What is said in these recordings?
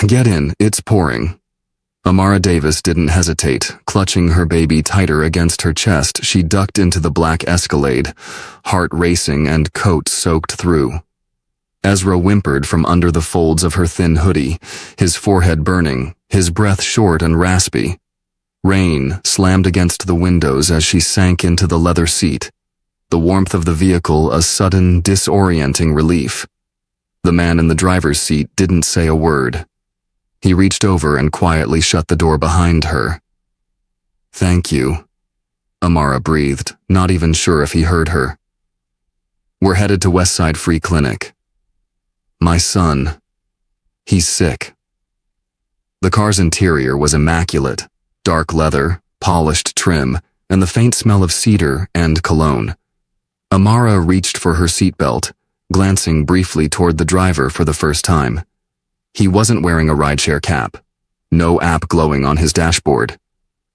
Get in, it's pouring. Amara Davis didn't hesitate. Clutching her baby tighter against her chest, she ducked into the black Escalade, heart racing and coat soaked through. Ezra whimpered from under the folds of her thin hoodie, his forehead burning, his breath short and raspy. Rain slammed against the windows as she sank into the leather seat, the warmth of the vehicle a sudden, disorienting relief. The man in the driver's seat didn't say a word. He reached over and quietly shut the door behind her. "Thank you," Amara breathed, not even sure if he heard her. "We're headed to Westside Free Clinic. My son, he's sick." The car's interior was immaculate, dark leather, polished trim, and the faint smell of cedar and cologne. Amara reached for her seatbelt, glancing briefly toward the driver for the first time. He wasn't wearing a rideshare cap, no app glowing on his dashboard.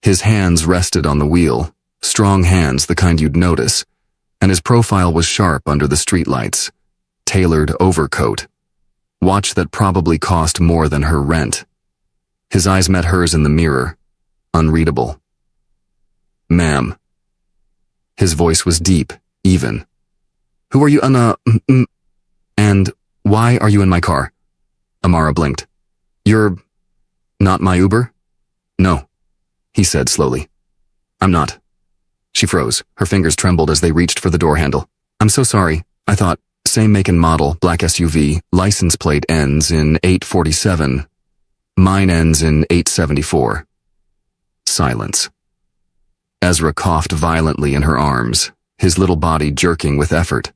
His hands rested on the wheel, strong hands the kind you'd notice, and his profile was sharp under the streetlights. Tailored overcoat, watch that probably cost more than her rent. His eyes met hers in the mirror, unreadable. "Ma'am." His voice was deep, even. "Who are you, and why are you in my car?" Amara blinked. "You're not my Uber?" "No," he said slowly. "I'm not." She froze. Her fingers trembled as they reached for the door handle. "I'm so sorry. I thought, same make and model, black SUV, license plate ends in 847. Mine ends in 874. Silence. Ezra coughed violently in her arms, his little body jerking with effort.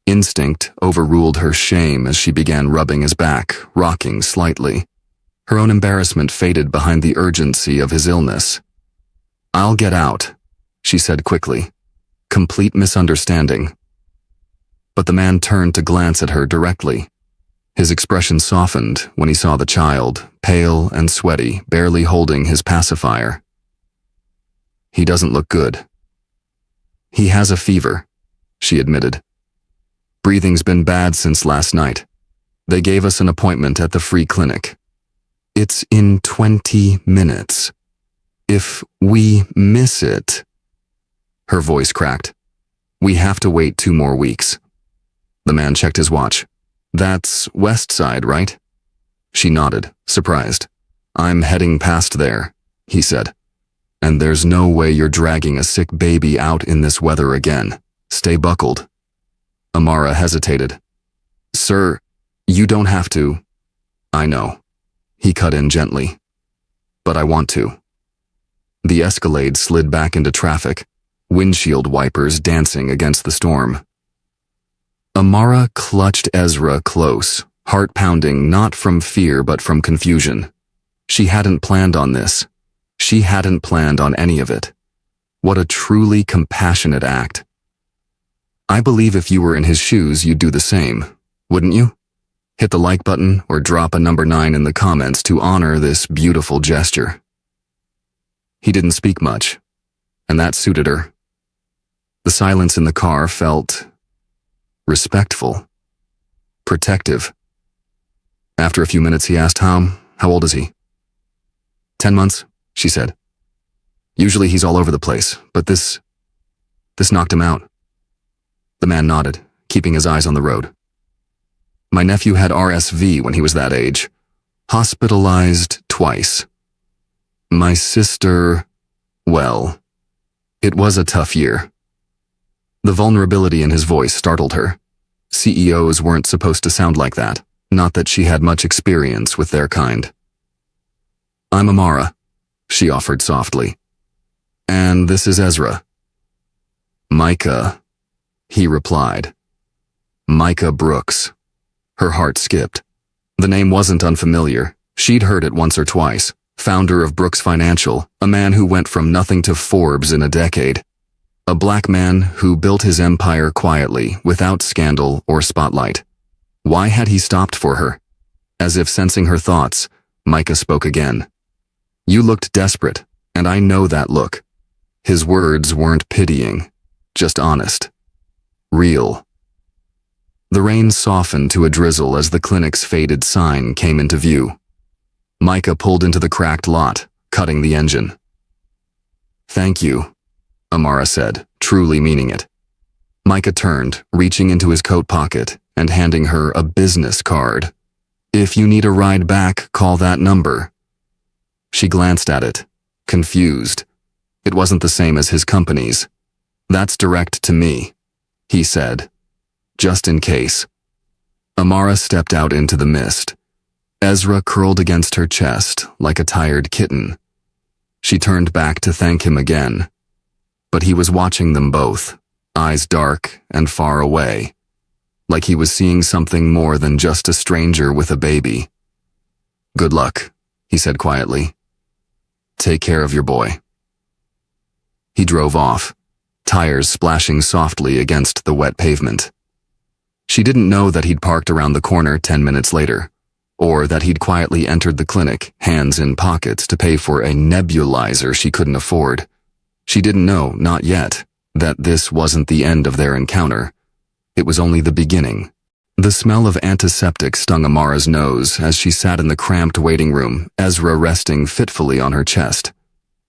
Instinct overruled her shame as she began rubbing his back, rocking slightly. Her own embarrassment faded behind the urgency of his illness. "I'll get out," she said quickly. Complete misunderstanding. But the man turned to glance at her directly. His expression softened when he saw the child, pale and sweaty, barely holding his pacifier. "He doesn't look good." "He has a fever," she admitted. "Breathing's been bad since last night. They gave us an appointment at the free clinic. It's in 20 minutes. If we miss it..." Her voice cracked. "We have to wait 2 more weeks." The man checked his watch. "That's Westside, right?" She nodded, surprised. "I'm heading past there," he said. "And there's no way you're dragging a sick baby out in this weather again. Stay buckled." Amara hesitated. "Sir, you don't have to." "I know," he cut in gently. "But I want to." The Escalade slid back into traffic, windshield wipers dancing against the storm. Amara clutched Ezra close, heart pounding not from fear but from confusion. She hadn't planned on this. She hadn't planned on any of it. What a truly compassionate act. I believe if you were in his shoes, you'd do the same, wouldn't you? Hit the like button or drop a number 9 in the comments to honor this beautiful gesture. He didn't speak much, and that suited her. The silence in the car felt respectful, protective. After a few minutes, he asked, How old is he?" 10 months, she said. "Usually he's all over the place, but this knocked him out." The man nodded, keeping his eyes on the road. "My nephew had RSV when he was that age. Hospitalized twice. My sister, well, it was a tough year." The vulnerability in his voice startled her. CEOs weren't supposed to sound like that, not that she had much experience with their kind. "I'm Amara," she offered softly. "And this is Ezra." "Micah," he replied. Micah Brooks. Her heart skipped. The name wasn't unfamiliar. She'd heard it once or twice. Founder of Brooks Financial, a man who went from nothing to Forbes in a decade. A black man who built his empire quietly, without scandal or spotlight. Why had he stopped for her? As if sensing her thoughts, Micah spoke again. "You looked desperate, and I know that look." His words weren't pitying, just honest. Real. The rain softened to a drizzle as the clinic's faded sign came into view. Micah pulled into the cracked lot, cutting the engine. "Thank you," Amara said, truly meaning it. Micah turned, reaching into his coat pocket and handing her a business card. "If you need a ride back, call that number." She glanced at it, confused. It wasn't the same as his company's. "That's direct to me," he said, "just in case." Amara stepped out into the mist. Ezra curled against her chest like a tired kitten. She turned back to thank him again. But he was watching them both, eyes dark and far away, like he was seeing something more than just a stranger with a baby. "Good luck," he said quietly. "Take care of your boy." He drove off, tires splashing softly against the wet pavement. She didn't know that he'd parked around the corner 10 minutes later, or that he'd quietly entered the clinic, hands in pockets, to pay for a nebulizer she couldn't afford. She didn't know, not yet, that this wasn't the end of their encounter. It was only the beginning. The smell of antiseptic stung Amara's nose as she sat in the cramped waiting room, Ezra resting fitfully on her chest.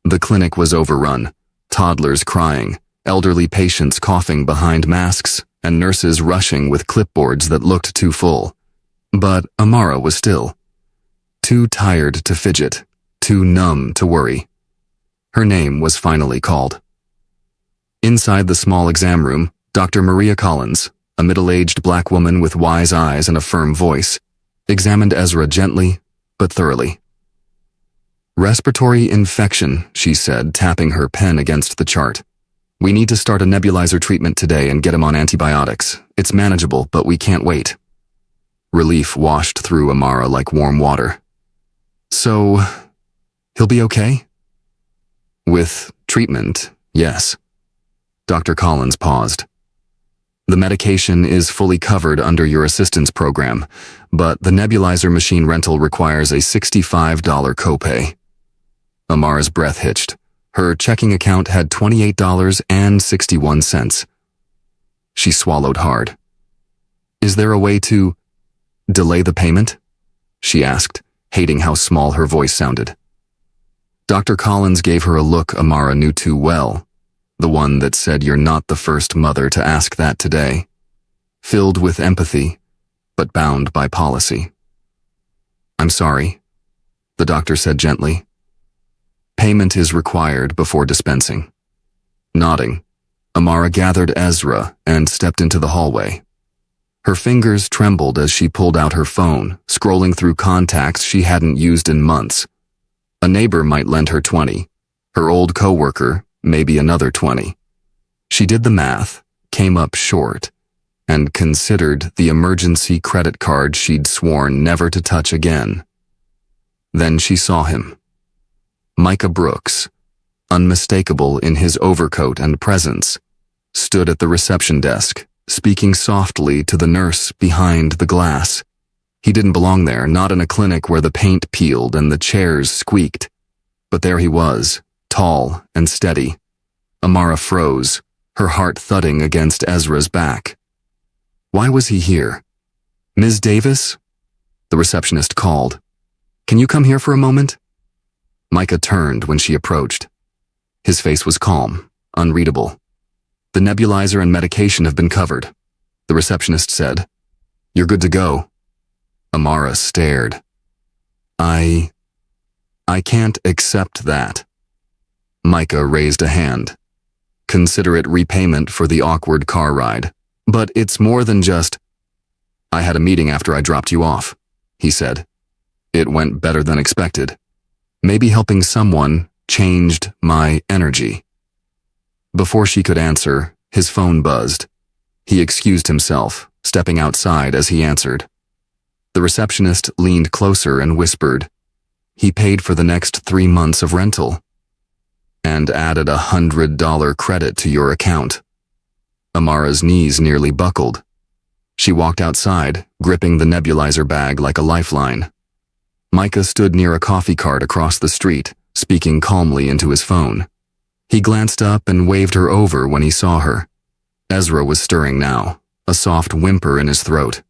The clinic was overrun, toddlers crying, elderly patients coughing behind masks, and nurses rushing with clipboards that looked too full. But Amara was still. Too tired to fidget, too numb to worry. Her name was finally called. Inside the small exam room, Dr. Maria Collins, a middle-aged black woman with wise eyes and a firm voice, examined Ezra gently but thoroughly. "Respiratory infection," she said, tapping her pen against the chart. "We need to start a nebulizer treatment today and get him on antibiotics. It's manageable, but we can't wait." Relief washed through Amara like warm water. "So, he'll be okay?" "With treatment, yes." Dr. Collins paused. "The medication is fully covered under your assistance program, but the nebulizer machine rental requires a $65 copay." Amara's breath hitched. Her checking account had $28.61. She swallowed hard. "Is there a way to delay the payment?" she asked, hating how small her voice sounded. Dr. Collins gave her a look Amara knew too well, the one that said you're not the first mother to ask that today, filled with empathy, but bound by policy. "I'm sorry," the doctor said gently. "Payment is required before dispensing." Nodding, Amara gathered Ezra and stepped into the hallway. Her fingers trembled as she pulled out her phone, scrolling through contacts she hadn't used in months. A neighbor might lend her 20, her old coworker maybe another 20. She did the math, came up short, and considered the emergency credit card she'd sworn never to touch again. Then she saw him. Micah Brooks, unmistakable in his overcoat and presence, stood at the reception desk, speaking softly to the nurse behind the glass. He didn't belong there, not in a clinic where the paint peeled and the chairs squeaked. But there he was, tall and steady. Amara froze, her heart thudding against Ezra's back. Why was he here? "Ms. Davis?" the receptionist called. "Can you come here for a moment?" Micah turned when she approached. His face was calm, unreadable. "The nebulizer and medication have been covered," the receptionist said. "You're good to go." Amara stared. I can't accept that." Micah raised a hand. "Consider it repayment for the awkward car ride. But it's more than just—" "I had a meeting after I dropped you off," he said. "It went better than expected. Maybe helping someone changed my energy." Before she could answer, his phone buzzed. He excused himself, stepping outside as he answered. The receptionist leaned closer and whispered, "He paid for the next 3 months of rental and added $100 credit to your account." Amara's knees nearly buckled. She walked outside, gripping the nebulizer bag like a lifeline. Micah stood near a coffee cart across the street, speaking calmly into his phone. He glanced up and waved her over when he saw her. Ezra was stirring now, a soft whimper in his throat.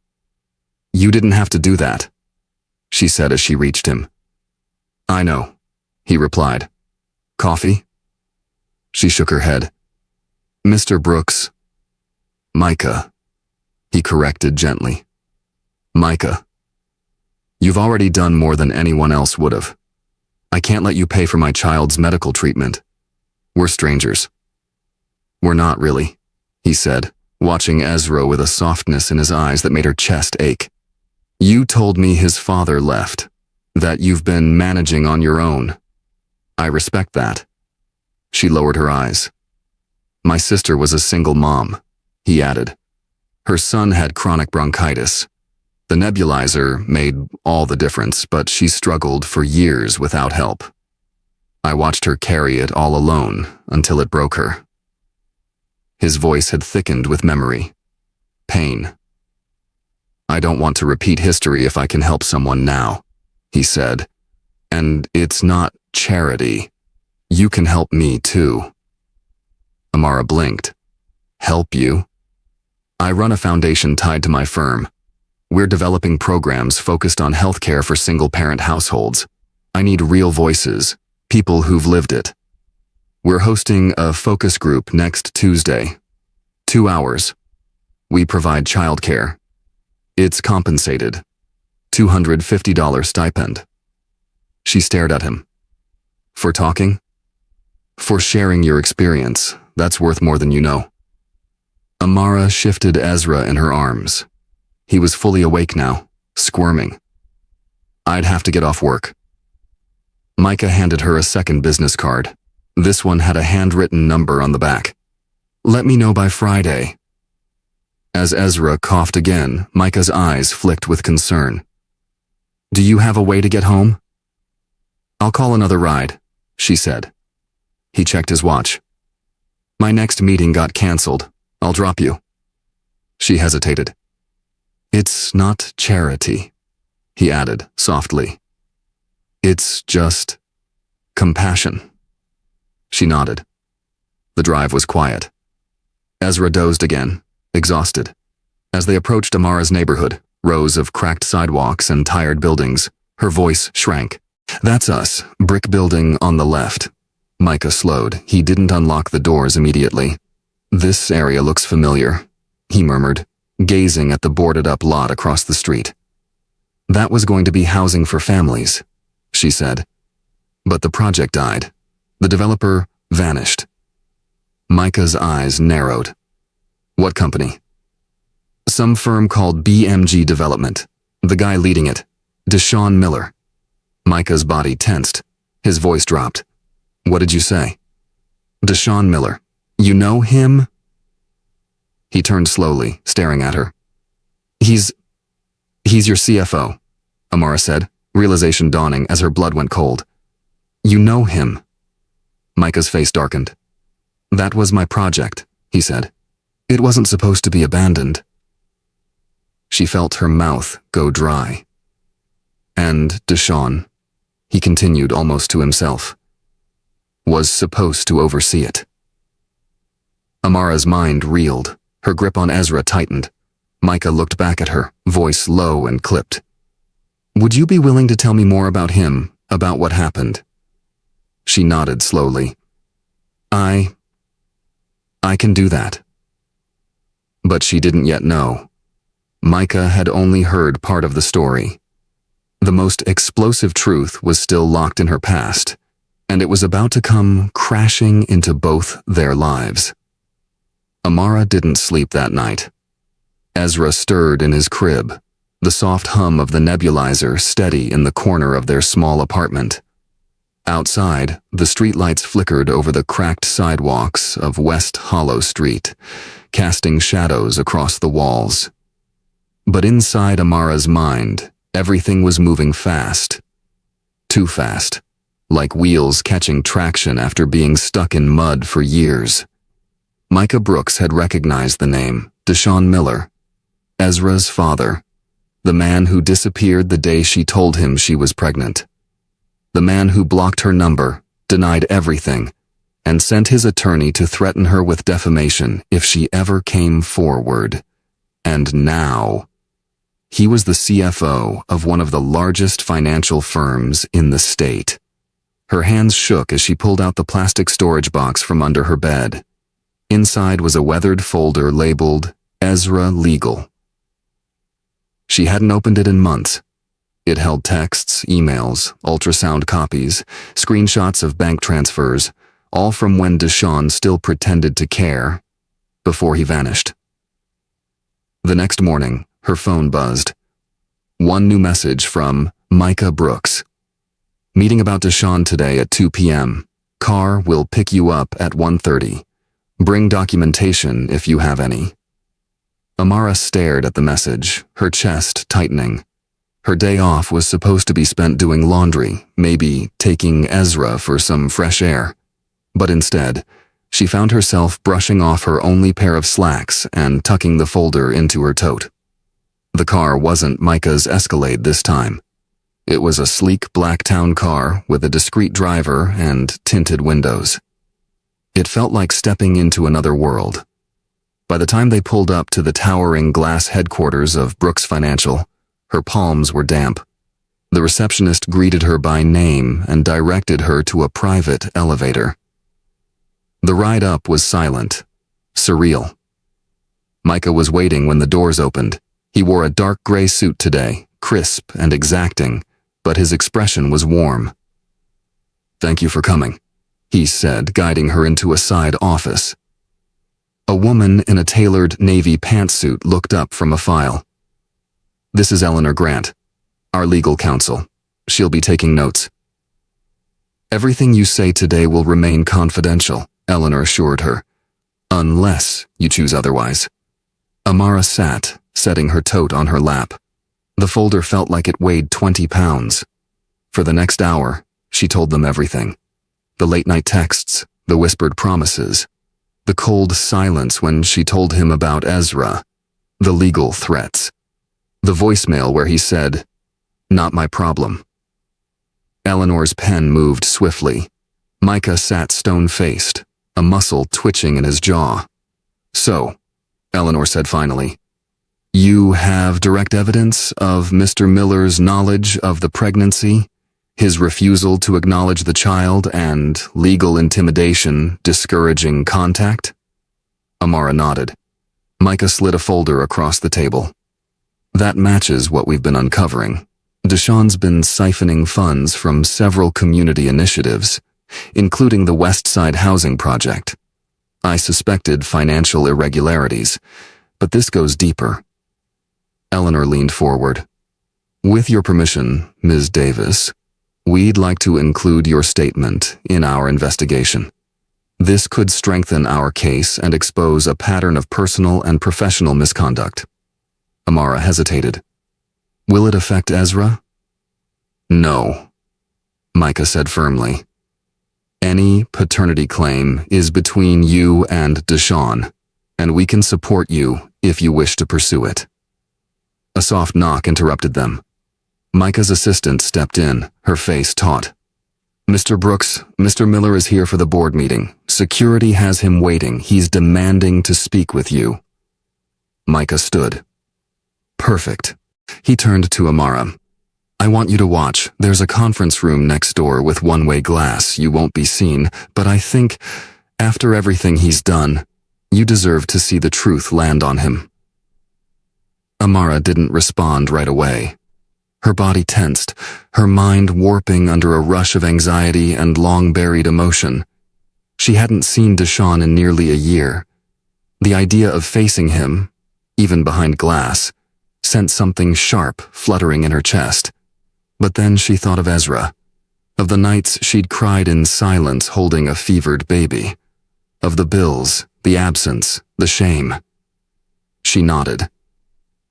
"You didn't have to do that," she said as she reached him. I know, he replied. Coffee? She shook her head. Mr. Brooks. Micah, he corrected gently. Micah. You've already done more than anyone else would have. I can't let you pay for my child's medical treatment. We're strangers. We're not really, he said, watching Ezra with a softness in his eyes that made her chest ache. You told me his father left, that you've been managing on your own. I respect that. She lowered her eyes. My sister was a single mom, he added. Her son had chronic bronchitis. The nebulizer made all the difference, but she struggled for years without help. I watched her carry it all alone until it broke her. His voice had thickened with memory. Pain. I don't want to repeat history if I can help someone now, he said. And it's not charity. You can help me too. Amara blinked. Help you? I run a foundation tied to my firm. We're developing programs focused on healthcare for single-parent households. I need real voices, people who've lived it. We're hosting a focus group next Tuesday. 2 hours. We provide childcare. It's compensated. $250 stipend. She stared at him. For talking? For sharing your experience. That's worth more than you know. Amara shifted Ezra in her arms. He was fully awake now, squirming. I'd have to get off work. Micah handed her a second business card. This one had a handwritten number on the back. Let me know by Friday. As Ezra coughed again, Micah's eyes flicked with concern. Do you have a way to get home? I'll call another ride, she said. He checked his watch. My next meeting got canceled. I'll drop you. She hesitated. It's not charity, he added softly. It's just compassion. She nodded. The drive was quiet. Ezra dozed again, exhausted. As they approached Amara's neighborhood, rows of cracked sidewalks and tired buildings, her voice shrank. That's us, brick building on the left. Micah slowed. He didn't unlock the doors immediately. This area looks familiar, he murmured, gazing at the boarded-up lot across the street. That was going to be housing for families, she said. But the project died. The developer vanished. Micah's eyes narrowed. What company? Some firm called BMG Development. The guy leading it, Deshaun Miller. Micah's body tensed. His voice dropped. What did you say? Deshaun Miller. You know him? He turned slowly, staring at her. He's your CFO, Amara said, realization dawning as her blood went cold. You know him. Micah's face darkened. That was my project, he said. It wasn't supposed to be abandoned. She felt her mouth go dry. And Deshaun, he continued almost to himself, was supposed to oversee it. Amara's mind reeled. Her grip on Ezra tightened. Micah looked back at her, voice low and clipped. Would you be willing to tell me more about him, about what happened? She nodded slowly. I can do that. But she didn't yet know. Micah had only heard part of the story. The most explosive truth was still locked in her past, and it was about to come crashing into both their lives. Amara didn't sleep that night. Ezra stirred in his crib, the soft hum of the nebulizer steady in the corner of their small apartment. Outside, the streetlights flickered over the cracked sidewalks of West Hollow Street, casting shadows across the walls. But inside Amara's mind, everything was moving fast. Too fast, like wheels catching traction after being stuck in mud for years. Micah Brooks had recognized the name, Deshaun Miller, Ezra's father, the man who disappeared the day she told him she was pregnant. The man who blocked her number, denied everything, and sent his attorney to threaten her with defamation if she ever came forward. And now, He was the CFO of one of the largest financial firms in the state. Her hands shook as she pulled out the plastic storage box from under her bed. Inside was a weathered folder labeled Ezra Legal. She hadn't opened it in months. It held texts, emails, ultrasound copies, screenshots of bank transfers, all from when Deshawn still pretended to care, before he vanished. The next morning, her phone buzzed. One new message from Micah Brooks. Meeting about Deshawn today at 2 p.m. Car will pick you up at 1:30. Bring documentation if you have any. Amara stared at the message, her chest tightening. Her day off was supposed to be spent doing laundry, maybe taking Ezra for some fresh air. But instead, she found herself brushing off her only pair of slacks and tucking the folder into her tote. The car wasn't Micah's Escalade this time. It was a sleek black town car with a discreet driver and tinted windows. It felt like stepping into another world. By the time they pulled up to the towering glass headquarters of Brooks Financial, her palms were damp. The receptionist greeted her by name and directed her to a private elevator. The ride up was silent, surreal. Micah was waiting when the doors opened. He wore a dark gray suit today, crisp and exacting, but his expression was warm. "Thank you for coming," he said, guiding her into a side office. A woman in a tailored navy pantsuit looked up from a file. "This is Eleanor Grant, our legal counsel. She'll be taking notes." "Everything you say today will remain confidential," Eleanor assured her, "unless you choose otherwise." Amara sat, setting her tote on her lap. The folder felt like it weighed 20 pounds. For the next hour, she told them everything. The late-night texts, the whispered promises, the cold silence when she told him about Ezra, the legal threats, the voicemail where he said, "Not my problem." Eleanor's pen moved swiftly. Micah sat stone-faced, a muscle twitching in his jaw. "So," Eleanor said finally, "you have direct evidence of Mr. Miller's knowledge of the pregnancy, his refusal to acknowledge the child, and legal intimidation discouraging contact?" Amara nodded. Micah slid a folder across the table. "That matches what we've been uncovering. Deshawn's been siphoning funds from several community initiatives, including the West Side Housing Project. I suspected financial irregularities, but this goes deeper." Eleanor leaned forward. "With your permission, Ms. Davis, we'd like to include your statement in our investigation. This could strengthen our case and expose a pattern of personal and professional misconduct." Amara hesitated. "Will it affect Ezra?" "No," Micah said firmly. "Any paternity claim is between you and Deshawn, and we can support you if you wish to pursue it." A soft knock interrupted them. Micah's assistant stepped in, her face taut. "Mr. Brooks, Mr. Miller is here for the board meeting. Security has him waiting. He's demanding to speak with you." Micah stood. "Perfect." He turned to Amara. "I want you to watch. There's a conference room next door with one-way glass. You won't be seen, but I think, after everything he's done, you deserve to see the truth land on him." Amara didn't respond right away. Her body tensed, her mind warping under a rush of anxiety and long-buried emotion. She hadn't seen Deshawn in nearly a year. The idea of facing him, even behind glass, sent something sharp fluttering in her chest. But then she thought of Ezra, of the nights she'd cried in silence holding a fevered baby, of the bills, the absence, the shame. She nodded.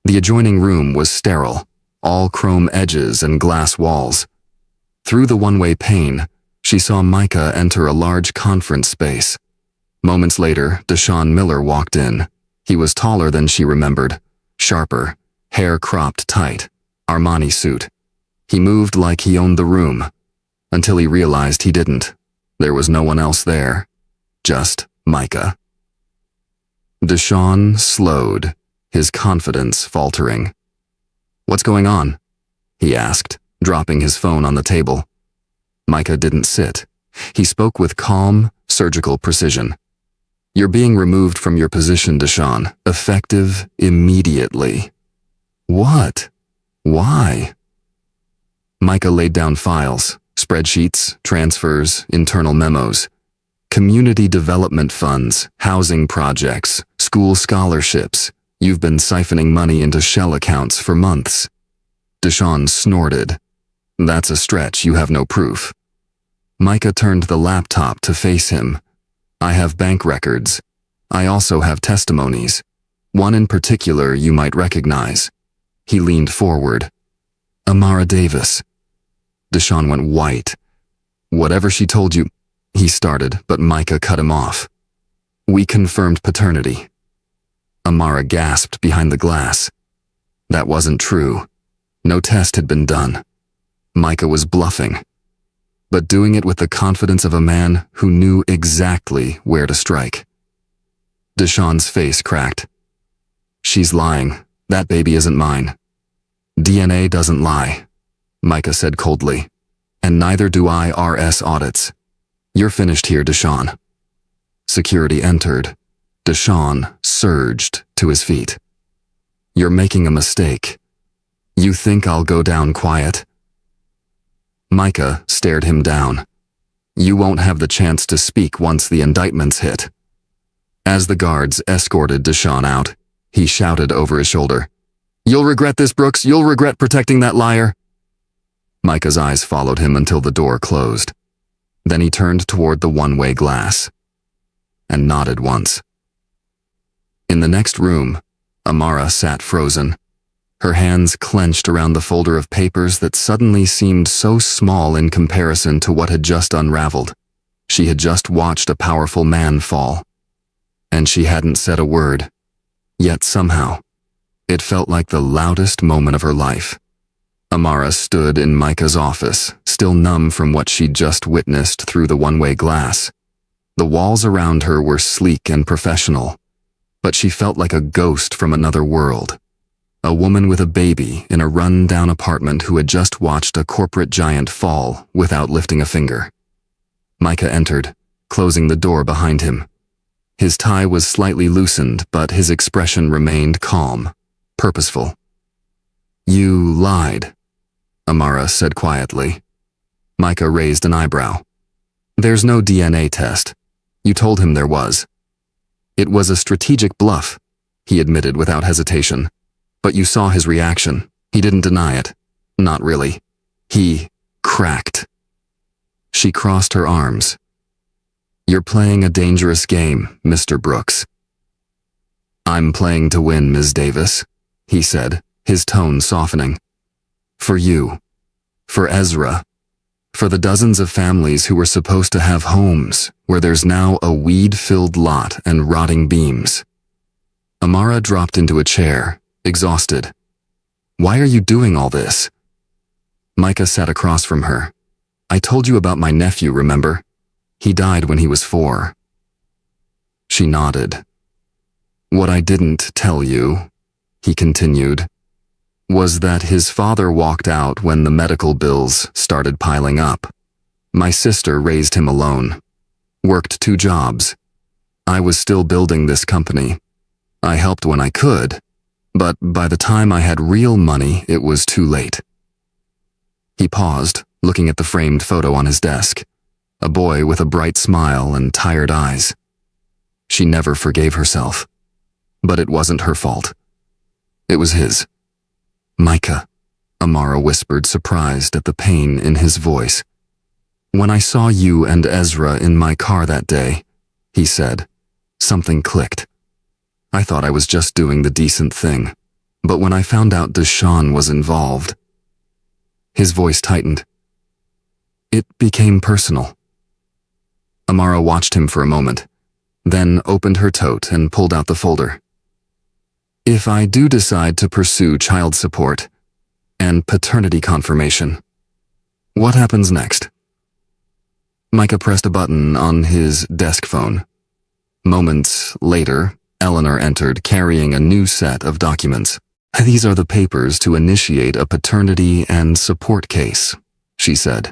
The adjoining room was sterile, all chrome edges and glass walls. Through the one-way pane, she saw Micah enter a large conference space. Moments later, Deshawn Miller walked in. He was taller than she remembered, sharper, hair cropped tight, Armani suit. He moved like he owned the room, until he realized he didn't. There was no one else there, just Micah. Deshawn slowed, his confidence faltering. "What's going on?" he asked, dropping his phone on the table. Micah didn't sit. He spoke with calm, surgical precision. "You're being removed from your position, Deshawn. Effective immediately." "What? Why?" Micah laid down files, spreadsheets, transfers, internal memos. Community development funds, housing projects, school scholarships. You've been siphoning money into shell accounts for months. Deshawn snorted. "That's a stretch, you have no proof." Micah turned the laptop to face him. "I have bank records. I also have testimonies. One in particular you might recognize." He leaned forward. "Amara Davis." Deshawn went white. "Whatever she told you," he started, but Micah cut him off. "We confirmed paternity." Amara gasped behind the glass. That wasn't true. No test had been done. Micah was bluffing, but doing it with the confidence of a man who knew exactly where to strike. Deshawn's face cracked. "She's lying. That baby isn't mine." "DNA doesn't lie," Micah said coldly. "And neither do IRS audits. You're finished here, Deshawn." Security entered. Deshawn surged to his feet. "You're making a mistake. You think I'll go down quiet?" Micah stared him down. "You won't have the chance to speak once the indictments hit." As the guards escorted Deshawn out, he shouted over his shoulder, "You'll regret this, Brooks. You'll regret protecting that liar." Micah's eyes followed him until the door closed. Then he turned toward the one-way glass and nodded once. In the next room, Amara sat frozen, her hands clenched around the folder of papers that suddenly seemed so small in comparison to what had just unraveled. She had just watched a powerful man fall, and she hadn't said a word. Yet somehow, it felt like the loudest moment of her life. Amara stood in Micah's office, still numb from what she'd just witnessed through the one-way glass. The walls around her were sleek and professional, but she felt like a ghost from another world. A woman with a baby in a run-down apartment who had just watched a corporate giant fall without lifting a finger. Micah entered, closing the door behind him. His tie was slightly loosened, but his expression remained calm, purposeful. "You lied," Amara said quietly. Micah raised an eyebrow. "There's no DNA test. You told him there was." "It was a strategic bluff," he admitted without hesitation. "But you saw his reaction. He didn't deny it. Not really. He cracked." She crossed her arms. "You're playing a dangerous game, Mr. Brooks." "I'm playing to win, Ms. Davis," he said, his tone softening. "For you. For Ezra. For the dozens of families who were supposed to have homes where there's now a weed-filled lot and rotting beams." Amara dropped into a chair, exhausted. "Why are you doing all this?" Micah sat across from her. "I told you about my nephew, remember? He died when he was 4. She nodded. "What I didn't tell you," he continued, "was that his father walked out when the medical bills started piling up. My sister raised him alone, worked 2 jobs. I was still building this company. I helped when I could, but by the time I had real money, it was too late." He paused, looking at the framed photo on his desk, a boy with a bright smile and tired eyes. She never forgave herself, but it wasn't her fault. It was his. "Micah," Amara whispered, surprised at the pain in his voice. "When I saw you and Ezra in my car that day," he said, "something clicked. I thought I was just doing the decent thing, but when I found out Deshawn was involved..." His voice tightened. "It became personal." Amara watched him for a moment, then opened her tote and pulled out the folder. "If I do decide to pursue child support and paternity confirmation, what happens next?" Micah pressed a button on his desk phone. Moments later, Eleanor entered carrying a new set of documents. These are the papers to initiate a paternity and support case, she said.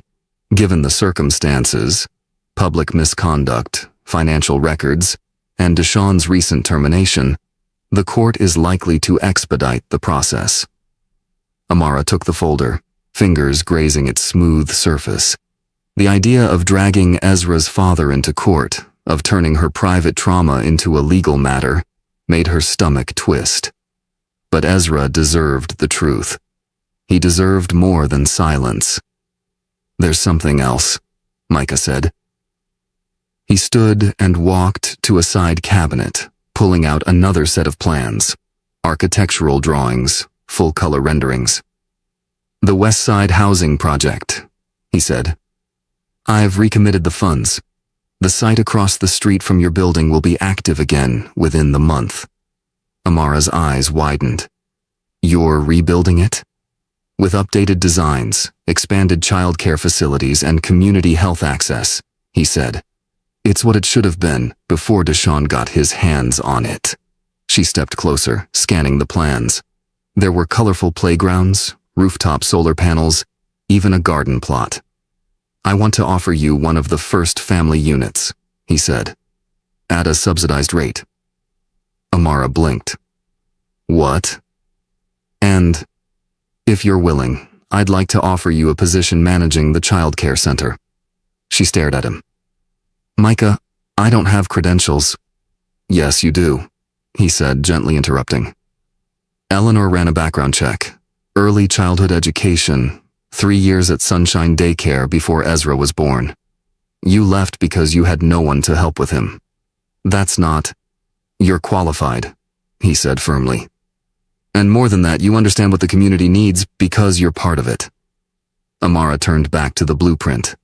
Given the circumstances, public misconduct, financial records, and Deshawn's recent termination, the court is likely to expedite the process. Amara took the folder, fingers grazing its smooth surface. The idea of dragging Ezra's father into court, of turning her private trauma into a legal matter, made her stomach twist. But Ezra deserved the truth. He deserved more than silence. There's something else, Micah said. He stood and walked to a side cabinet, pulling out another set of plans, architectural drawings, full-color renderings. The West Side Housing Project, he said. I've recommitted the funds. The site across the street from your building will be active again within the month. Amara's eyes widened. You're rebuilding it? With updated designs, expanded childcare facilities, and community health access, he said. It's what it should have been before Deshawn got his hands on it. She stepped closer, scanning the plans. There were colorful playgrounds, rooftop solar panels, even a garden plot. I want to offer you one of the first family units, he said. At a subsidized rate. Amara blinked. What? And, if you're willing, I'd like to offer you a position managing the childcare center. She stared at him. Micah, I don't have credentials. Yes, you do, he said, gently interrupting. Eleanor ran a background check. Early childhood education, 3 years at Sunshine Daycare before Ezra was born. You left because you had no one to help with him. That's not. You're qualified, he said firmly. And more than that, you understand what the community needs because you're part of it. Amara turned back to the blueprint.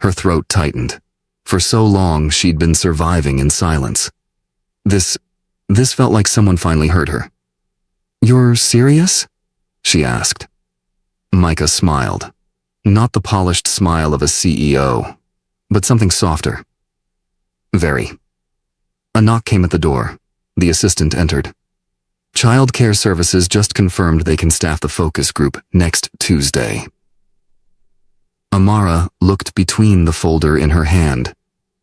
Her throat tightened. For so long, she'd been surviving in silence. This felt like someone finally heard her. You're serious? She asked. Micah smiled. Not the polished smile of a CEO, but something softer. Very. A knock came at the door. The assistant entered. Child Care Services just confirmed they can staff the focus group next Tuesday. Amara looked between the folder in her hand,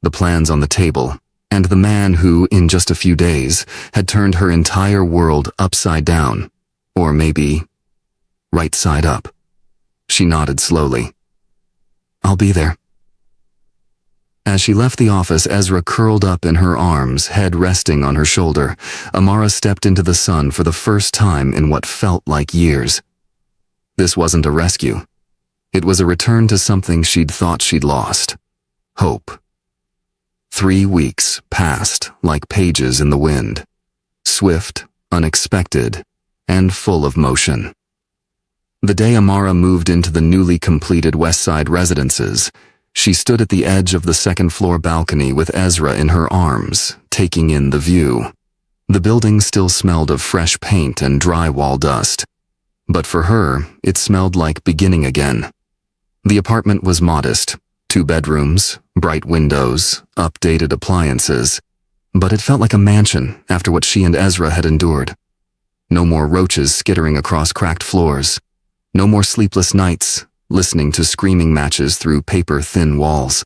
the plans on the table, and the man who, in just a few days, had turned her entire world upside down, or maybe right side up. She nodded slowly. I'll be there. As she left the office, Ezra curled up in her arms, head resting on her shoulder. Amara stepped into the sun for the first time in what felt like years. This wasn't a rescue. It was a return to something she'd thought she'd lost. Hope. 3 weeks passed like pages in the wind. Swift, unexpected, and full of motion. The day Amara moved into the newly completed West Side residences, she stood at the edge of the second-floor balcony with Ezra in her arms, taking in the view. The building still smelled of fresh paint and drywall dust. But for her, it smelled like beginning again. The apartment was modest, 2 bedrooms, bright windows, updated appliances. But it felt like a mansion after what she and Ezra had endured. No more roaches skittering across cracked floors. No more sleepless nights, listening to screaming matches through paper-thin walls.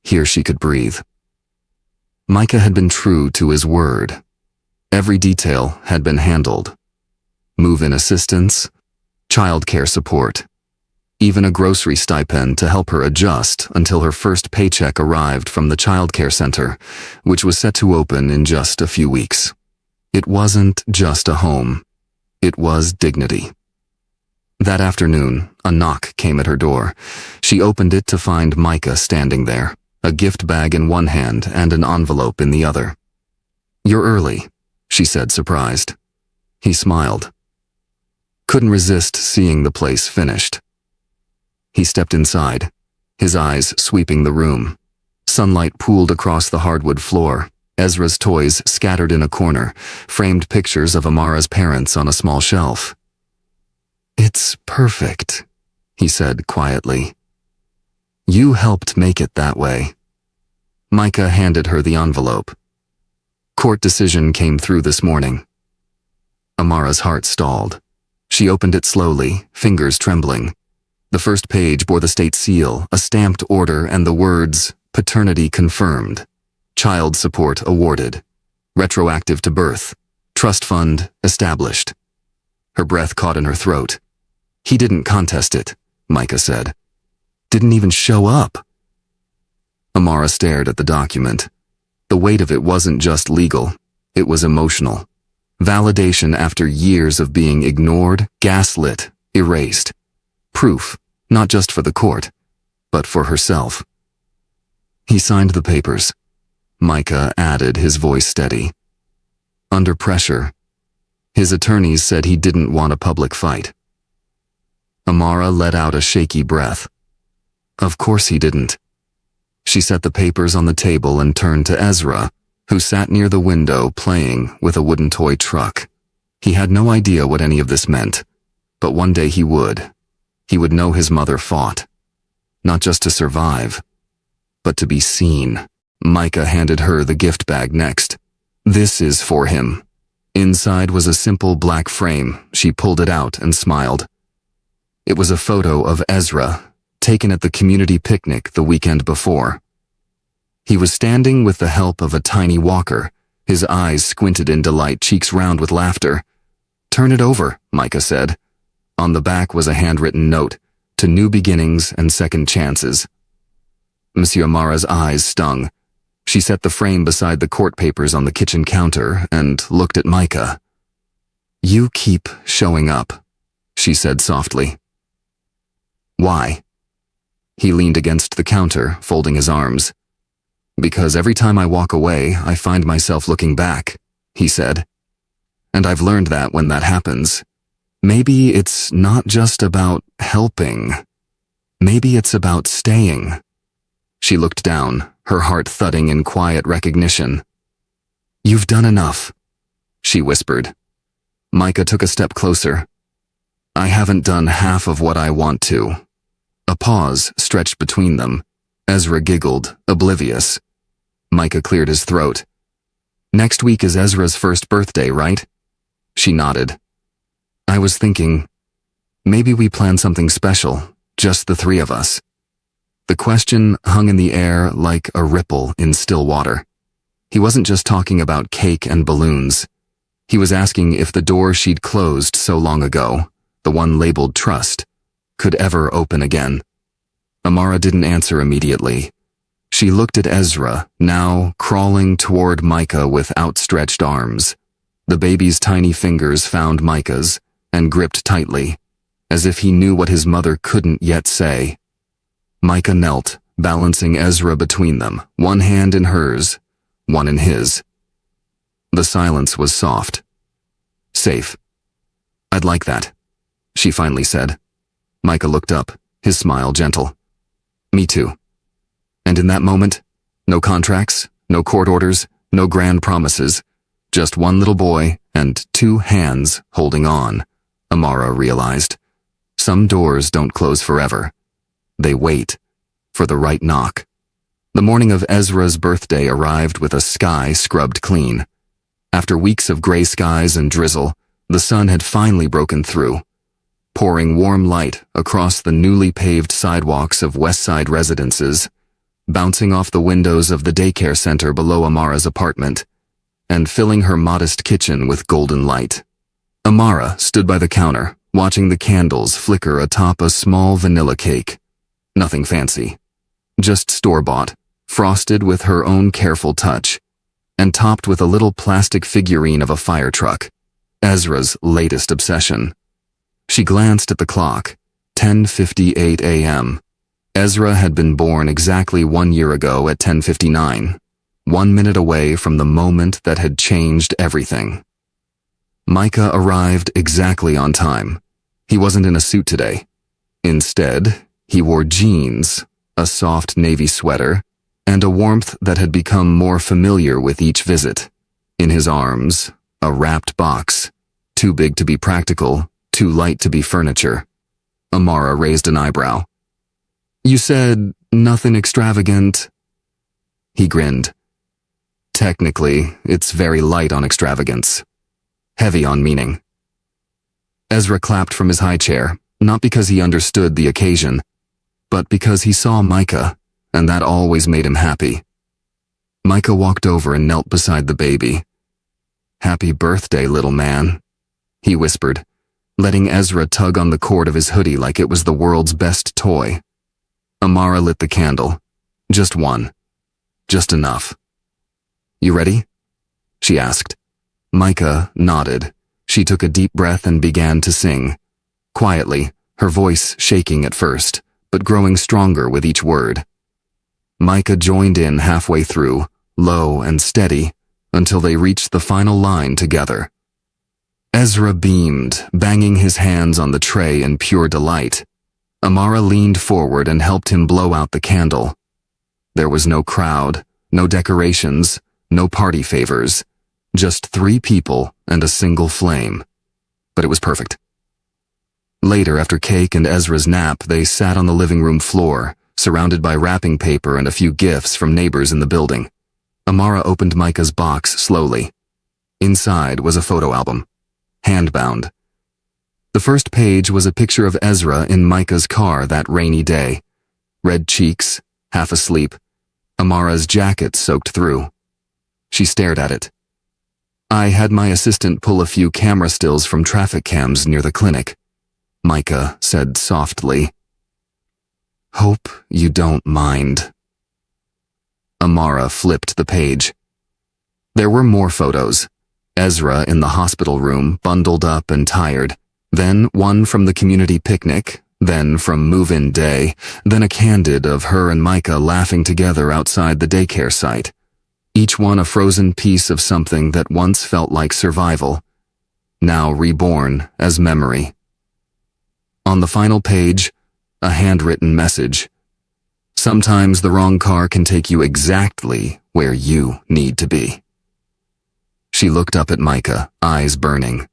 Here she could breathe. Micah had been true to his word. Every detail had been handled. Move-in assistance, childcare support, even a grocery stipend to help her adjust until her first paycheck arrived from the childcare center, which was set to open in just a few weeks. It wasn't just a home. It was dignity. That afternoon, a knock came at her door. She opened it to find Micah standing there, a gift bag in one hand and an envelope in the other. You're early, she said, surprised. He smiled. Couldn't resist seeing the place finished. He stepped inside, his eyes sweeping the room. Sunlight pooled across the hardwood floor, Ezra's toys scattered in a corner, framed pictures of Amara's parents on a small shelf. It's perfect, he said quietly. You helped make it that way. Micah handed her the envelope. Court decision came through this morning. Amara's heart stalled. She opened it slowly, fingers trembling. The first page bore the state seal, a stamped order, and the words, "Paternity confirmed. Child support awarded. Retroactive to birth. Trust fund established." Her breath caught in her throat. "He didn't contest it," Micah said. "Didn't even show up." Amara stared at the document. The weight of it wasn't just legal, it was emotional. Validation after years of being ignored, gaslit, erased. Proof, not just for the court, but for herself. He signed the papers. Micah added, his voice steady. Under pressure. His attorneys said he didn't want a public fight. Amara let out a shaky breath. Of course he didn't. She set the papers on the table and turned to Ezra, who sat near the window playing with a wooden toy truck. He had no idea what any of this meant, but one day he would. He would know his mother fought, not just to survive, but to be seen. Micah handed her the gift bag next. This is for him. Inside was a simple black frame. She pulled it out and smiled. It was a photo of Ezra, taken at the community picnic the weekend before. He was standing with the help of a tiny walker, his eyes squinted in delight, cheeks round with laughter. Turn it over, Micah said. On the back was a handwritten note, to new beginnings and second chances. Monsieur Amara's eyes stung. She set the frame beside the court papers on the kitchen counter and looked at Micah. You keep showing up, she said softly. Why? He leaned against the counter, folding his arms. Because every time I walk away, I find myself looking back, he said. And I've learned that when that happens, maybe it's not just about helping. Maybe it's about staying. She looked down, her heart thudding in quiet recognition. You've done enough, she whispered. Micah took a step closer. I haven't done half of what I want to. A pause stretched between them. Ezra giggled, oblivious. Micah cleared his throat. Next week is Ezra's first birthday, right? She nodded. I was thinking, maybe we plan something special, just the three of us. The question hung in the air like a ripple in still water. He wasn't just talking about cake and balloons. He was asking if the door she'd closed so long ago, the one labeled trust, could ever open again. Amara didn't answer immediately. She looked at Ezra, now crawling toward Micah with outstretched arms. The baby's tiny fingers found Micah's and gripped tightly, as if he knew what his mother couldn't yet say. Micah knelt, balancing Ezra between them, one hand in hers, one in his. The silence was soft. Safe. I'd like that, she finally said. Micah looked up, his smile gentle. Me too. And in that moment, no contracts, no court orders, no grand promises, just one little boy and two hands holding on, Amara realized. Some doors don't close forever. They wait for the right knock. The morning of Ezra's birthday arrived with a sky scrubbed clean. After weeks of gray skies and drizzle, the sun had finally broken through, pouring warm light across the newly paved sidewalks of Westside residences, bouncing off the windows of the daycare center below Amara's apartment, and filling her modest kitchen with golden light. Amara stood by the counter, watching the candles flicker atop a small vanilla cake. Nothing fancy, just store-bought, frosted with her own careful touch, and topped with a little plastic figurine of a fire truck, Ezra's latest obsession. She glanced at the clock, 10:58 a.m. Ezra had been born exactly 1 year ago at 10:59, 1 minute away from the moment that had changed everything. Micah arrived exactly on time. He wasn't in a suit today. Instead, he wore jeans, a soft navy sweater, and a warmth that had become more familiar with each visit. In his arms, a wrapped box, too big to be practical, too light to be furniture. Amara raised an eyebrow. You said nothing extravagant. He grinned. Technically, it's very light on extravagance. Heavy on meaning. Ezra clapped from his high chair, not because he understood the occasion, but because he saw Micah, and that always made him happy. Micah walked over and knelt beside the baby. "Happy birthday, little man," he whispered, letting Ezra tug on the cord of his hoodie like it was the world's best toy. Amara lit the candle. Just one. Just enough. "You ready?" she asked. Micah nodded. She took a deep breath and began to sing. Quietly, her voice shaking at first, but growing stronger with each word. Micah joined in halfway through, low and steady, until they reached the final line together. Ezra beamed, banging his hands on the tray in pure delight. Amara leaned forward and helped him blow out the candle. There was no crowd, no decorations, no party favors, just 3 people and a single flame. But it was perfect. Later, after cake and Ezra's nap, they sat on the living room floor, surrounded by wrapping paper and a few gifts from neighbors in the building. Amara opened Micah's box slowly. Inside was a photo album, hand-bound. The first page was a picture of Ezra in Micah's car that rainy day. Red cheeks, half asleep, Amara's jacket soaked through. She stared at it. "I had my assistant pull a few camera stills from traffic cams near the clinic," Micah said softly. "Hope you don't mind." Amara flipped the page. There were more photos. Ezra in the hospital room, bundled up and tired. Then one from the community picnic, then from move-in day, then a candid of her and Micah laughing together outside the daycare site. Each one a frozen piece of something that once felt like survival, now reborn as memory. On the final page, a handwritten message. "Sometimes the wrong car can take you exactly where you need to be." She looked up at Micah, eyes burning.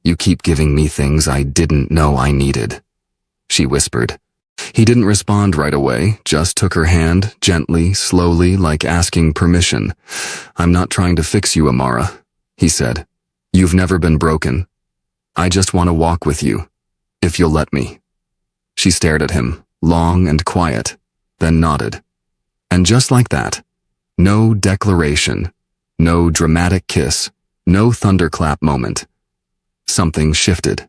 "You keep giving me things I didn't know I needed," she whispered. He didn't respond right away, just took her hand, gently, slowly, like asking permission. "I'm not trying to fix you, Amara," he said. "You've never been broken. I just want to walk with you, if you'll let me." She stared at him, long and quiet, then nodded. And just like that, no declaration, no dramatic kiss, no thunderclap moment. Something shifted.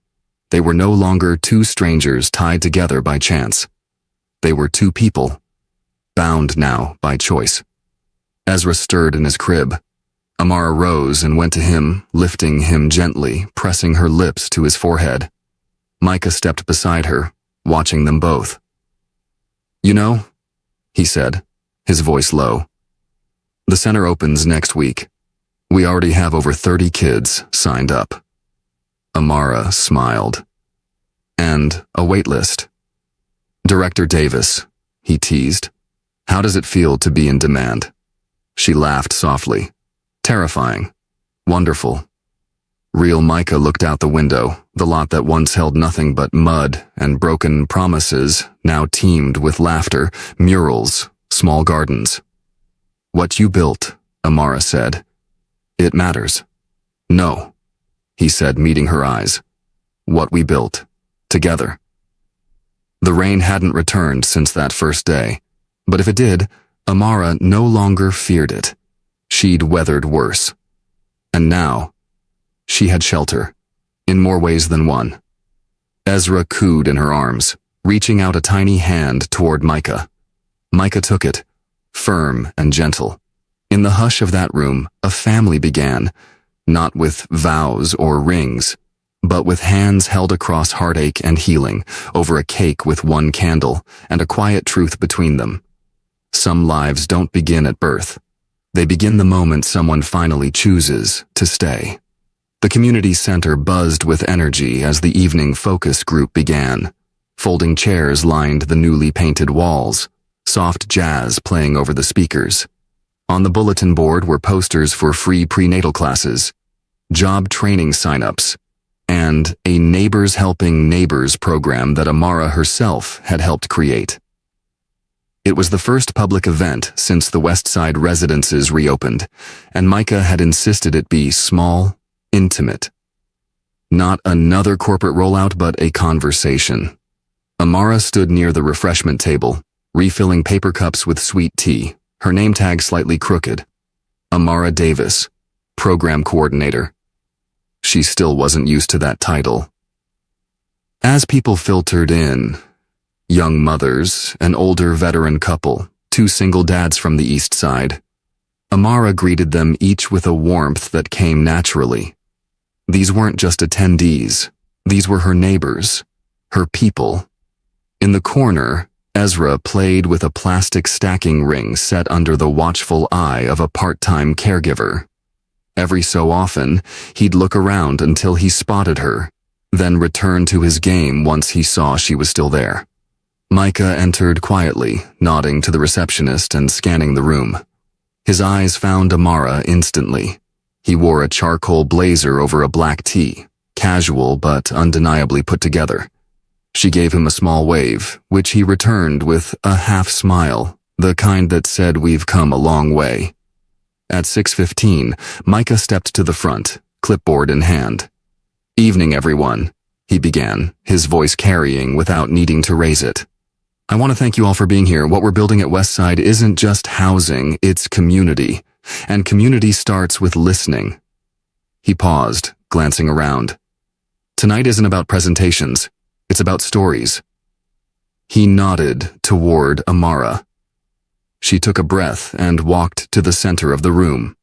They were no longer 2 strangers tied together by chance. They were 2 people, bound now by choice. Ezra stirred in his crib. Amara rose and went to him, lifting him gently, pressing her lips to his forehead. Micah stepped beside her, watching them both. "You know," he said, his voice low, "the center opens next week. We already have over 30 kids signed up." Amara smiled. "And a wait list." "Director Davis," he teased. "How does it feel to be in demand?" She laughed softly. "Terrifying. Wonderful." Real Micah looked out the window. The lot that once held nothing but mud and broken promises now teemed with laughter, murals, small gardens. "What you built," Amara said. "It matters." "No," he said, meeting her eyes. "What we built, together." The rain hadn't returned since that first day, but if it did, Amara no longer feared it. She'd weathered worse. And now, she had shelter, in more ways than one. Ezra cooed in her arms, reaching out a tiny hand toward Micah. Micah took it, firm and gentle. In the hush of that room, a family began, not with vows or rings, but with hands held across heartache and healing, over a cake with one candle, and a quiet truth between them. Some lives don't begin at birth. They begin the moment someone finally chooses to stay. The community center buzzed with energy as the evening focus group began. Folding chairs lined the newly painted walls, soft jazz playing over the speakers. On the bulletin board were posters for free prenatal classes, job training sign-ups, and a Neighbors Helping Neighbors program that Amara herself had helped create. It was the first public event since the West Side residences reopened, and Micah had insisted it be small, intimate. Not another corporate rollout, but a conversation. Amara stood near the refreshment table, refilling paper cups with sweet tea, her name tag slightly crooked. Amara Davis, program coordinator. She still wasn't used to that title. As people filtered in, young mothers, an older veteran couple, two single dads from the east side, Amara greeted them each with a warmth that came naturally. These weren't just attendees. These were her neighbors, her people. In the corner, Ezra played with a plastic stacking ring set under the watchful eye of a part-time caregiver. Every so often, he'd look around until he spotted her, then return to his game once he saw she was still there. Micah entered quietly, nodding to the receptionist and scanning the room. His eyes found Amara instantly. He wore a charcoal blazer over a black tee, casual but undeniably put together. She gave him a small wave, which he returned with a half smile, the kind that said we've come a long way. At 6:15, Micah stepped to the front, clipboard in hand. "Evening, everyone," he began, his voice carrying without needing to raise it. "I want to thank you all for being here. What we're building at Westside isn't just housing, it's community. And community starts with listening." He paused, glancing around. "Tonight isn't about presentations. It's about stories." He nodded toward Amara. She took a breath and walked to the center of the room.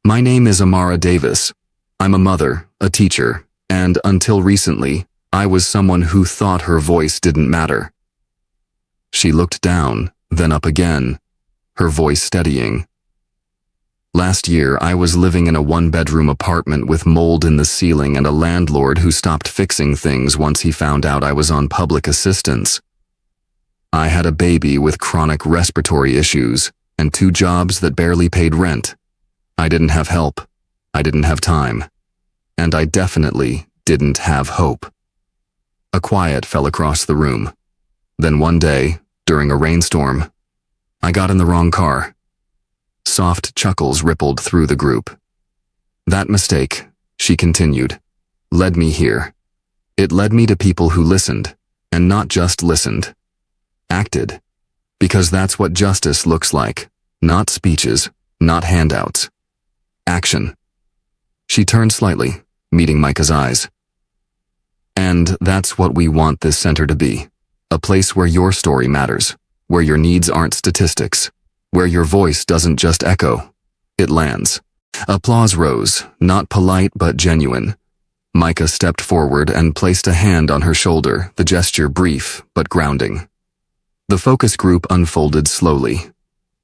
"My name is Amara Davis. I'm a mother, a teacher, and until recently, I was someone who thought her voice didn't matter." She looked down, then up again, her voice steadying. "Last year, I was living in a one-bedroom apartment with mold in the ceiling and a landlord who stopped fixing things once he found out I was on public assistance. I had a baby with chronic respiratory issues and 2 jobs that barely paid rent. I didn't have help. I didn't have time. And I definitely didn't have hope." A quiet fell across the room. Then one day, during a rainstorm, I got in the wrong car. Soft chuckles rippled through the group. "That mistake," she continued, "led me here. It led me to people who listened, and not just listened. Acted. Because that's what justice looks like. Not speeches, not handouts. Action." She turned slightly, meeting Micah's eyes. "And that's what we want this center to be. A place where your story matters, where your needs aren't statistics, where your voice doesn't just echo, it lands." Applause rose, not polite but genuine. Micah stepped forward and placed a hand on her shoulder, the gesture brief but grounding. The focus group unfolded slowly.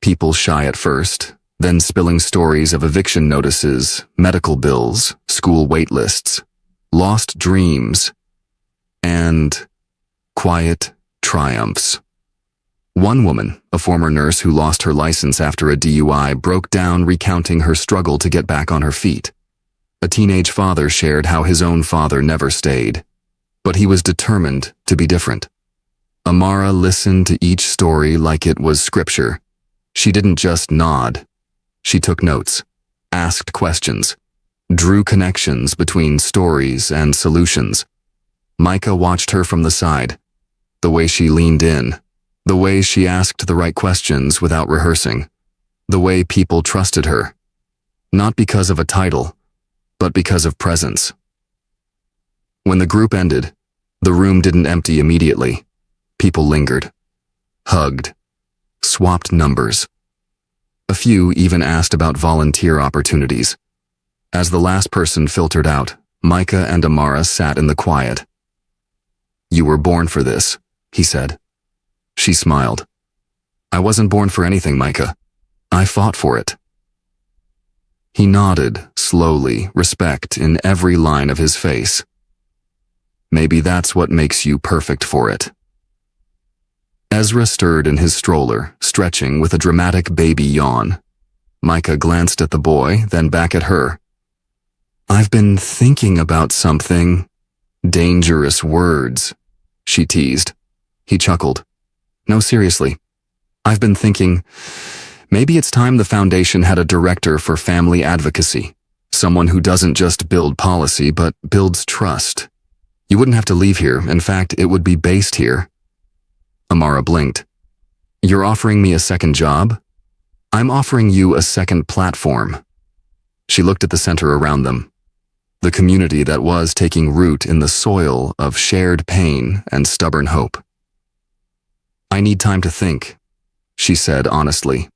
People shy at first, then spilling stories of eviction notices, medical bills, school wait lists, lost dreams, and quiet triumphs. One woman, a former nurse who lost her license after a DUI, broke down recounting her struggle to get back on her feet. A teenage father shared how his own father never stayed, but he was determined to be different. Amara listened to each story like it was scripture. She didn't just nod. She took notes, asked questions, drew connections between stories and solutions. Micah watched her from the side, the way she leaned in, the way she asked the right questions without rehearsing, the way people trusted her, not because of a title, but because of presence. When the group ended, the room didn't empty immediately. People lingered, hugged, swapped numbers. A few even asked about volunteer opportunities. As the last person filtered out, Micah and Amara sat in the quiet. "You were born for this," he said. She smiled. "I wasn't born for anything, Micah. I fought for it." He nodded, slowly, respect in every line of his face. "Maybe that's what makes you perfect for it." Ezra stirred in his stroller, stretching with a dramatic baby yawn. Micah glanced at the boy, then back at her. "I've been thinking about something." "Dangerous words," she teased. He chuckled. "No, seriously. I've been thinking, maybe it's time the foundation had a director for family advocacy. Someone who doesn't just build policy, but builds trust. You wouldn't have to leave here. In fact, it would be based here. Amara blinked. You're offering me a second job? I'm offering you a second platform. She looked at the center around them, the community that was taking root in the soil of shared pain and stubborn hope. I need time to think, she said honestly.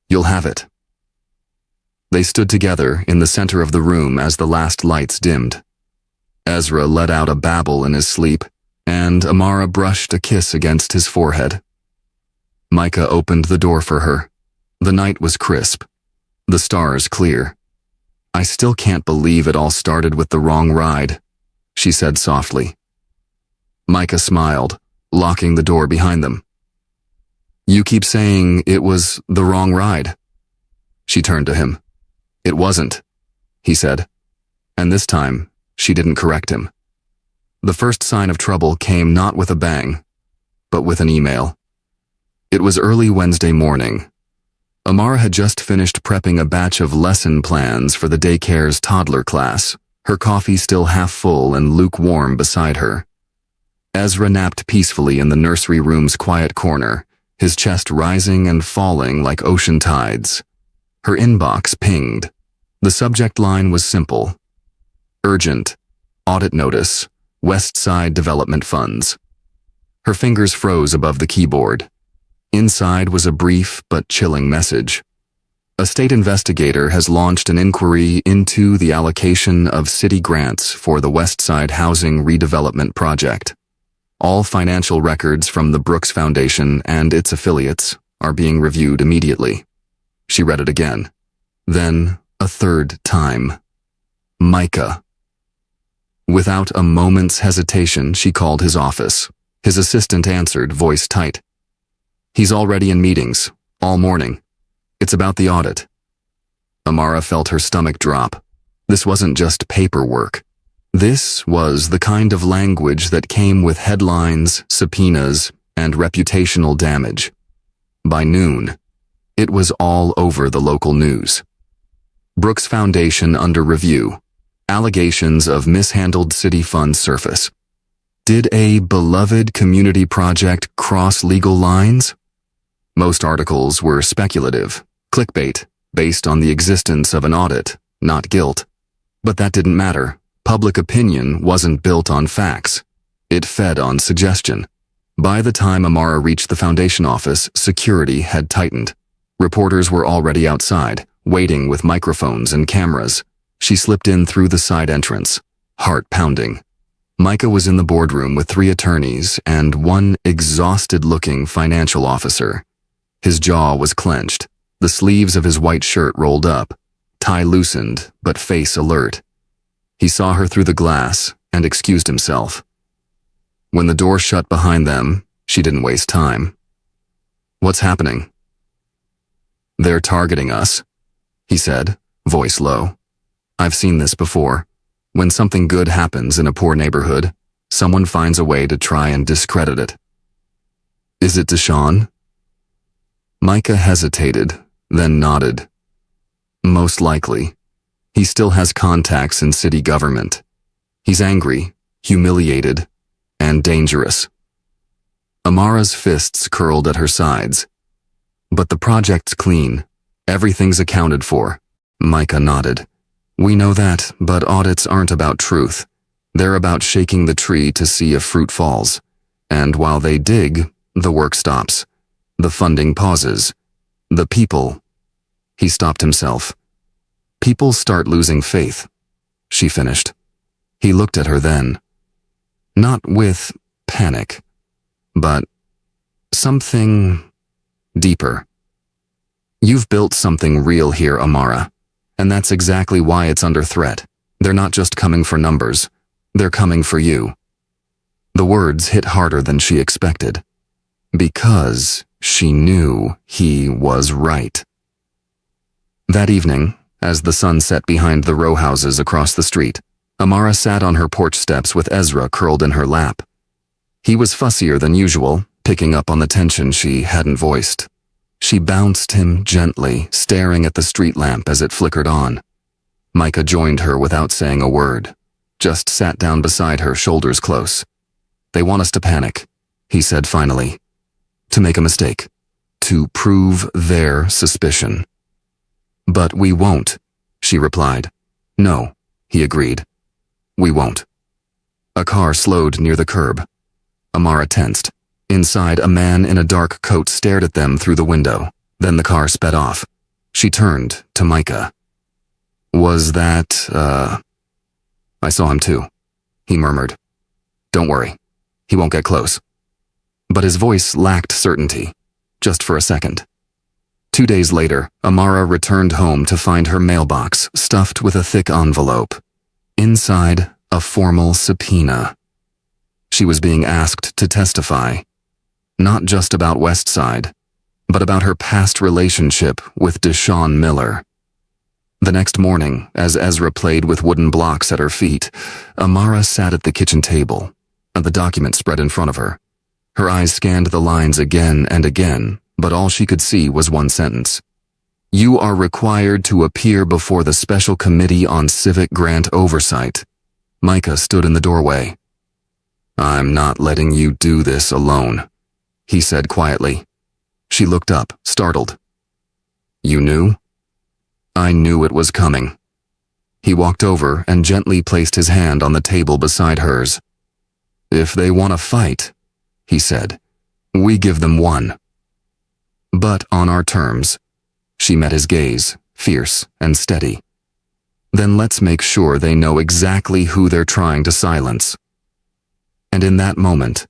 You'll have it. They stood together in the center of the room as the last lights dimmed. Ezra let out a babble in his sleep, and Amara brushed a kiss against his forehead. Micah opened the door for her. The night was crisp, the stars clear. I still can't believe it all started with the wrong ride, she said softly. Micah smiled, locking the door behind them. You keep saying it was the wrong ride. She turned to him. It wasn't, he said, and this time she didn't correct him. The first sign of trouble came not with a bang, but with an email. It was early Wednesday morning. Amara had just finished prepping a batch of lesson plans for the daycare's toddler class, her coffee still half full and lukewarm beside her. Ezra napped peacefully in the nursery room's quiet corner, his chest rising and falling like ocean tides. Her inbox pinged. The subject line was simple. Urgent. Audit notice. West Side Development Funds. Her fingers froze above the keyboard. Inside was a brief but chilling message. A state investigator has launched an inquiry into the allocation of city grants for the West Side Housing Redevelopment Project. All financial records from the Brooks Foundation and its affiliates are being reviewed immediately. She read it again. Then, a third time. Micah. Without a moment's hesitation, she called his office. His assistant answered, voice tight. He's already in meetings, all morning. It's about the audit. Amara felt her stomach drop. This wasn't just paperwork. This was the kind of language that came with headlines, subpoenas, and reputational damage. By noon, it was all over the local news. Brooks Foundation under review. Allegations of mishandled city funds surface. Did a beloved community project cross legal lines? Most articles were speculative, clickbait, based on the existence of an audit, not guilt. But that didn't matter. Public opinion wasn't built on facts. It fed on suggestion. By the time Amara reached the foundation office, security had tightened. Reporters were already outside, waiting with microphones and cameras. She slipped in through the side entrance, heart pounding. Micah was in the boardroom with 3 attorneys and one exhausted-looking financial officer. His jaw was clenched, the sleeves of his white shirt rolled up, tie loosened, but face alert. He saw her through the glass and excused himself. When the door shut behind them, she didn't waste time. What's happening? They're targeting us, he said, voice low. I've seen this before. When something good happens in a poor neighborhood, someone finds a way to try and discredit it. Is it Deshawn? Micah hesitated, then nodded. Most likely. He still has contacts in city government. He's angry, humiliated, and dangerous. Amara's fists curled at her sides. But the project's clean. Everything's accounted for. Micah nodded. We know that, but audits aren't about truth. They're about shaking the tree to see if fruit falls. And while they dig, the work stops. The funding pauses. The people. He stopped himself. People start losing faith, she finished. He looked at her then. Not with panic, but something deeper. You've built something real here, Amara, and that's exactly why it's under threat. They're not just coming for numbers, they're coming for you. The words hit harder than she expected, because she knew he was right. That evening, as the sun set behind the row houses across the street, Amara sat on her porch steps with Ezra curled in her lap. He was fussier than usual, picking up on the tension she hadn't voiced. She bounced him gently, staring at the street lamp as it flickered on. Micah joined her without saying a word, just sat down beside her, shoulders close. They want us to panic, he said finally. To make a mistake. To prove their suspicion. But we won't, she replied. No, he agreed. We won't. A car slowed near the curb. Amara tensed. Inside, a man in a dark coat stared at them through the window. Then the car sped off. She turned to Micah. Was that, I saw him too, he murmured. Don't worry. He won't get close. But his voice lacked certainty, just for a second. 2 days later, Amara returned home to find her mailbox stuffed with a thick envelope. Inside, a formal subpoena. She was being asked to testify, not just about Westside, but about her past relationship with Deshaun Miller. The next morning, as Ezra played with wooden blocks at her feet, Amara sat at the kitchen table, the document spread in front of her. Her eyes scanned the lines again and again, but all she could see was one sentence. You are required to appear before the Special Committee on Civic Grant Oversight. Micah stood in the doorway. I'm not letting you do this alone, he said quietly. She looked up, startled. You knew? I knew it was coming. He walked over and gently placed his hand on the table beside hers. If they want to fight, he said, we give them one. But on our terms. She met his gaze, fierce and steady. Then let's make sure they know exactly who they're trying to silence. And in that moment,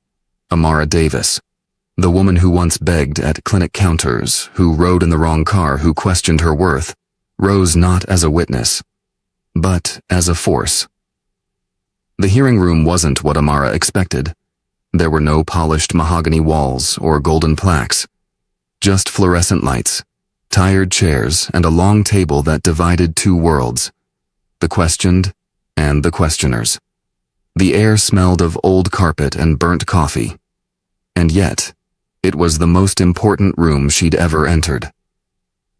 Amara Davis, the woman who once begged at clinic counters, who rode in the wrong car, who questioned her worth, rose not as a witness, but as a force. The hearing room wasn't what Amara expected. There were no polished mahogany walls or golden plaques, just fluorescent lights, tired chairs, and a long table that divided two worlds, the questioned and the questioners. The air smelled of old carpet and burnt coffee, and yet, it was the most important room she'd ever entered.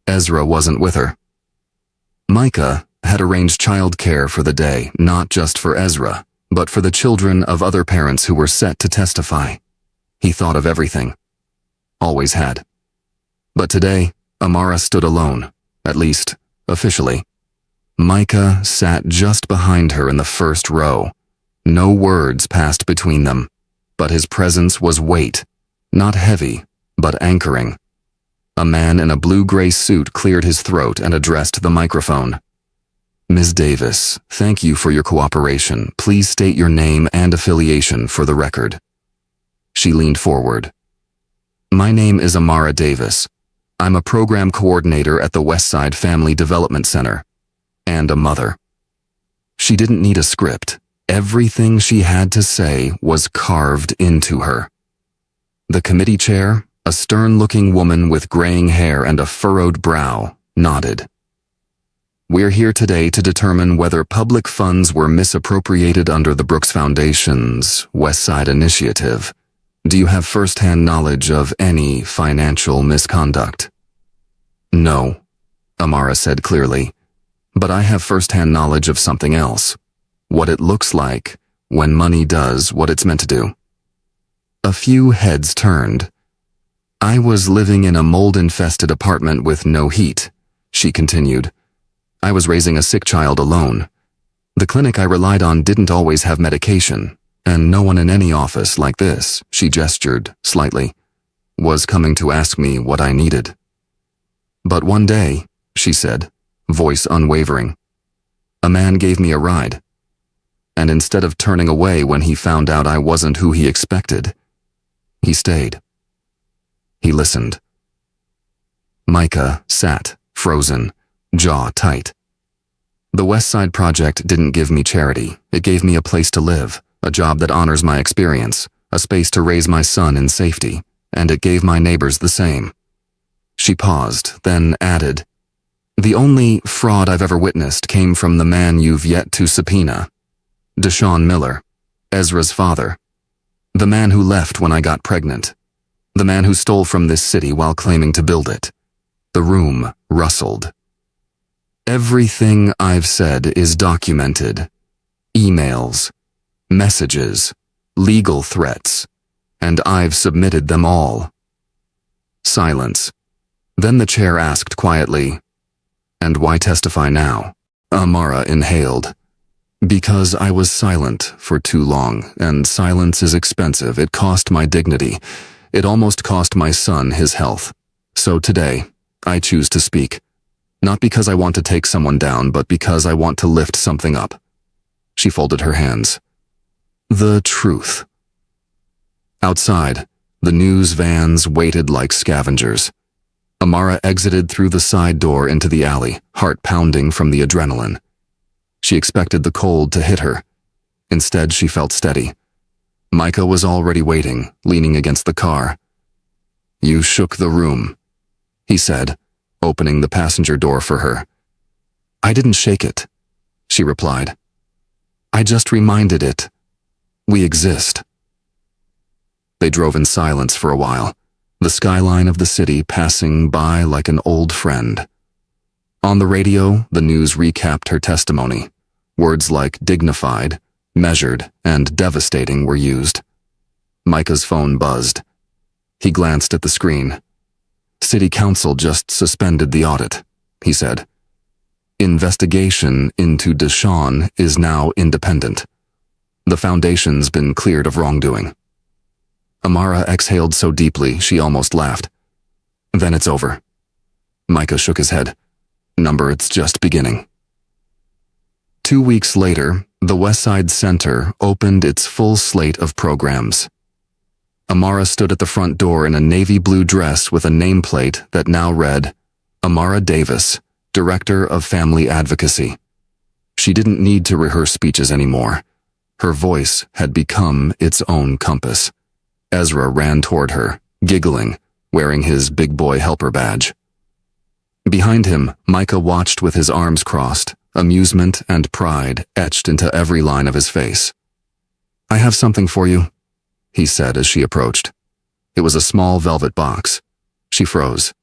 Ezra wasn't with her. Micah had arranged childcare for the day, not just for Ezra, but for the children of other parents who were set to testify. He thought of everything. Always had. But today, Amara stood alone, at least, officially. Micah sat just behind her in the first row. No words passed between them, but his presence was weight, not heavy, but anchoring. A man in a blue-gray suit cleared his throat and addressed the microphone. Ms. Davis, thank you for your cooperation. Please state your name and affiliation for the record. She leaned forward. My name is Amara Davis. I'm a program coordinator at the Westside Family Development Center, and a mother. She didn't need a script. Everything she had to say was carved into her. The committee chair, a stern-looking woman with graying hair and a furrowed brow, nodded. We're here today to determine whether public funds were misappropriated under the Brooks Foundation's Westside Initiative. Do you have first-hand knowledge of any financial misconduct? No, Amara said clearly, but I have first-hand knowledge of something else. What it looks like when money does what it's meant to do. A few heads turned. I was living in a mold-infested apartment with no heat, she continued. I was raising a sick child alone. The clinic I relied on didn't always have medication, and no one in any office like this, she gestured slightly, was coming to ask me what I needed. But one day, she said, voice unwavering, a man gave me a ride. And instead of turning away when he found out I wasn't who he expected, he stayed. He listened. Micah sat, frozen, jaw tight. The Westside Project didn't give me charity. It gave me a place to live, a job that honors my experience, a space to raise my son in safety, and it gave my neighbors the same. She paused, then added, the only fraud I've ever witnessed came from the man you've yet to subpoena. Deshaun Miller, Ezra's father. The man who left when I got pregnant. The man who stole from this city while claiming to build it. The room rustled. Everything I've said is documented. Emails, messages, legal threats, and I've submitted them all. Silence. Then the chair asked quietly, "And why testify now?" Amara inhaled. "Because I was silent for too long, and silence is expensive. It cost my dignity. It almost cost my son his health. So today, I choose to speak. Not because I want to take someone down, but because I want to lift something up." She folded her hands. "The truth." Outside, the news vans waited like scavengers. Amara exited through the side door into the alley, heart pounding from the adrenaline. She expected the cold to hit her. Instead, she felt steady. Micah was already waiting, leaning against the car. "You shook the room," he said, opening the passenger door for her. "I didn't shake it," she replied. "I just reminded it. We exist." They drove in silence for a while, the skyline of the city passing by like an old friend. On the radio, the news recapped her testimony. Words like dignified, measured, and devastating were used. Micah's phone buzzed. He glanced at the screen. "City Council just suspended the audit," he said. "Investigation into Deshawn is now independent. The foundation's been cleared of wrongdoing." Amara exhaled so deeply she almost laughed. "Then it's over." Micah shook his head. "Number, it's just beginning." 2 weeks later, the Westside Center opened its full slate of programs. Amara stood at the front door in a navy blue dress with a nameplate that now read, "Amara Davis, Director of Family Advocacy." She didn't need to rehearse speeches anymore. Her voice had become its own compass. Ezra ran toward her, giggling, wearing his big boy helper badge. Behind him, Micah watched with his arms crossed, amusement and pride etched into every line of his face. "I have something for you," he said as she approached. It was a small velvet box. She froze.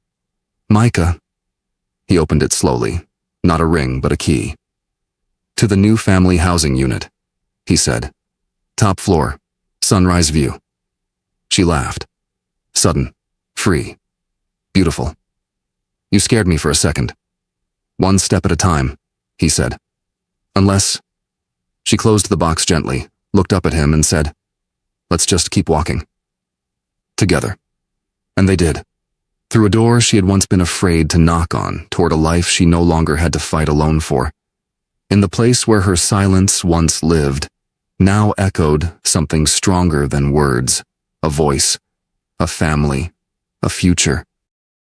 "Micah." He opened it slowly, not a ring but a key. "To the new family housing unit," he said. "Top floor, sunrise view." She laughed. "Sudden, free, beautiful. You scared me for a second." "One step at a time," he said. "Unless..." She closed the box gently, looked up at him and said, "Let's just keep walking. Together." And they did. Through a door she had once been afraid to knock on, toward a life she no longer had to fight alone for. In the place where her silence once lived, now echoed something stronger than words, a voice, a family, a future.